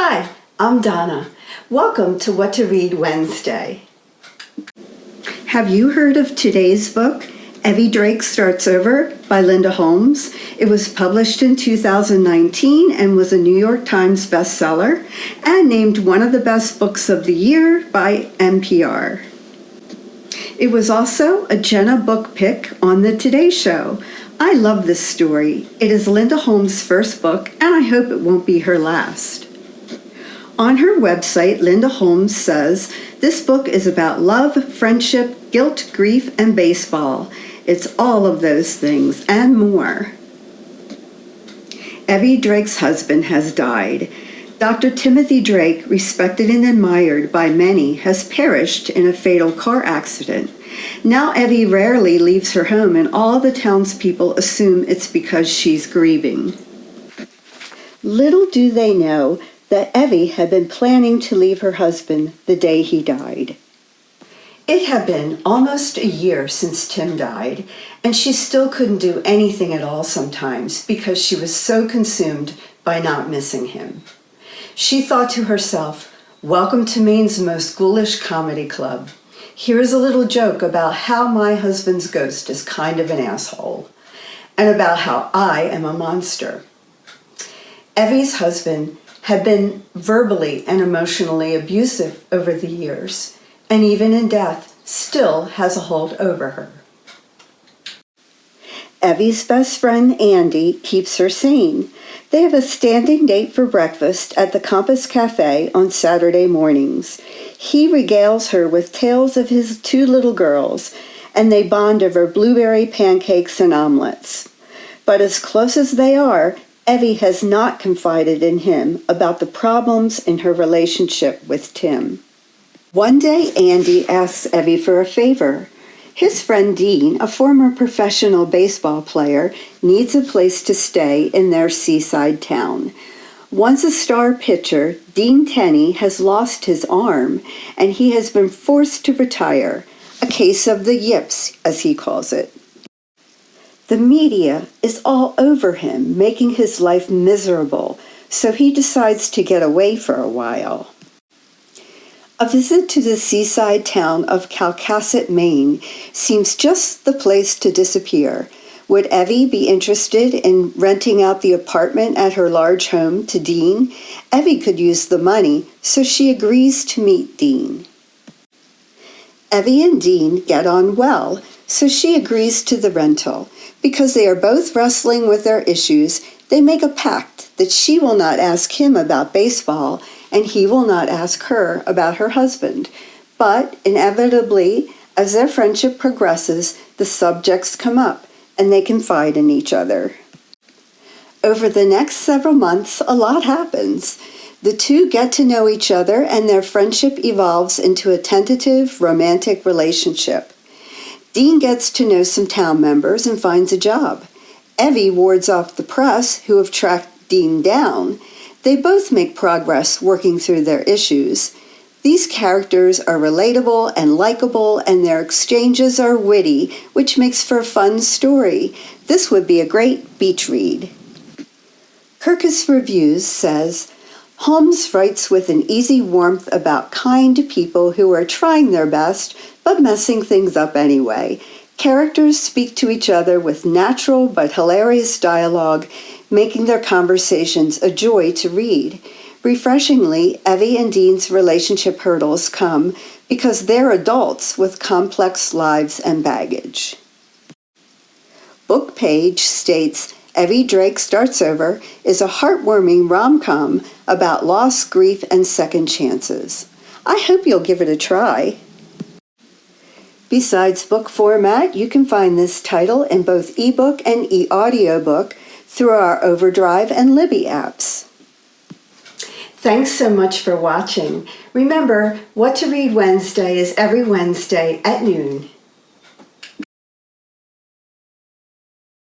Hi, I'm Donna. Welcome to What to Read Wednesday. Have you heard of today's book, Evvie Drake Starts Over by Linda Holmes? It was published in 2019 and was a New York Times bestseller and named one of the best books of the year by NPR. It was also a Jenna book pick on the Today Show. I love this story. It is Linda Holmes' first book, and I hope it won't be her last. On her website, Linda Holmes says, this book is about love, friendship, guilt, grief, and baseball. It's all of those things and more. Evvie Drake's husband has died. Dr. Timothy Drake, respected and admired by many, has perished in a fatal car accident. Now Evvie rarely leaves her home, and all the townspeople assume it's because she's grieving. Little do they know that Evvie had been planning to leave her husband the day he died. It had been almost a year since Tim died, and she still couldn't do anything at all sometimes because she was so consumed by not missing him. She thought to herself, welcome to Maine's most ghoulish comedy club. Here's a little joke about how my husband's ghost is kind of an asshole, and about how I am a monster. Evvie's husband had been verbally and emotionally abusive over the years, and even in death, still has a hold over her. Evvie's best friend, Andy, keeps her sane. They have a standing date for breakfast at the Compass Cafe on Saturday mornings. He regales her with tales of his two little girls, and they bond over blueberry pancakes and omelets. But as close as they are, Evvie has not confided in him about the problems in her relationship with Tim. One day, Andy asks Evvie for a favor. His friend Dean, a former professional baseball player, needs a place to stay in their seaside town. Once a star pitcher, Dean Tenney has lost his arm, and he has been forced to retire, a case of the yips, as he calls it. The media is all over him, making his life miserable, so he decides to get away for a while. A visit to the seaside town of Calcasset, Maine, seems just the place to disappear. Would Evvie be interested in renting out the apartment at her large home to Dean? Evvie could use the money, so she agrees to meet Dean. Evvie and Dean get on well, so she agrees to the rental. Because they are both wrestling with their issues, they make a pact that she will not ask him about baseball and he will not ask her about her husband. But inevitably, as their friendship progresses, the subjects come up and they confide in each other. Over the next several months, a lot happens. The two get to know each other and their friendship evolves into a tentative, romantic relationship. Dean gets to know some town members and finds a job. Evvie wards off the press, who have tracked Dean down. They both make progress working through their issues. These characters are relatable and likable, and their exchanges are witty, which makes for a fun story. This would be a great beach read. Kirkus Reviews says, Holmes writes with an easy warmth about kind people who are trying their best, but messing things up anyway. Characters speak to each other with natural but hilarious dialogue, making their conversations a joy to read. Refreshingly, Evvie and Dean's relationship hurdles come because they're adults with complex lives and baggage. Book Page states, Evvie Drake Starts Over is a heartwarming rom-com about loss, grief, and second chances. I hope you'll give it a try. Besides book format, you can find this title in both ebook and e-audiobook through our Overdrive and Libby apps. Thanks so much for watching. Remember, What to Read Wednesday is every Wednesday at noon.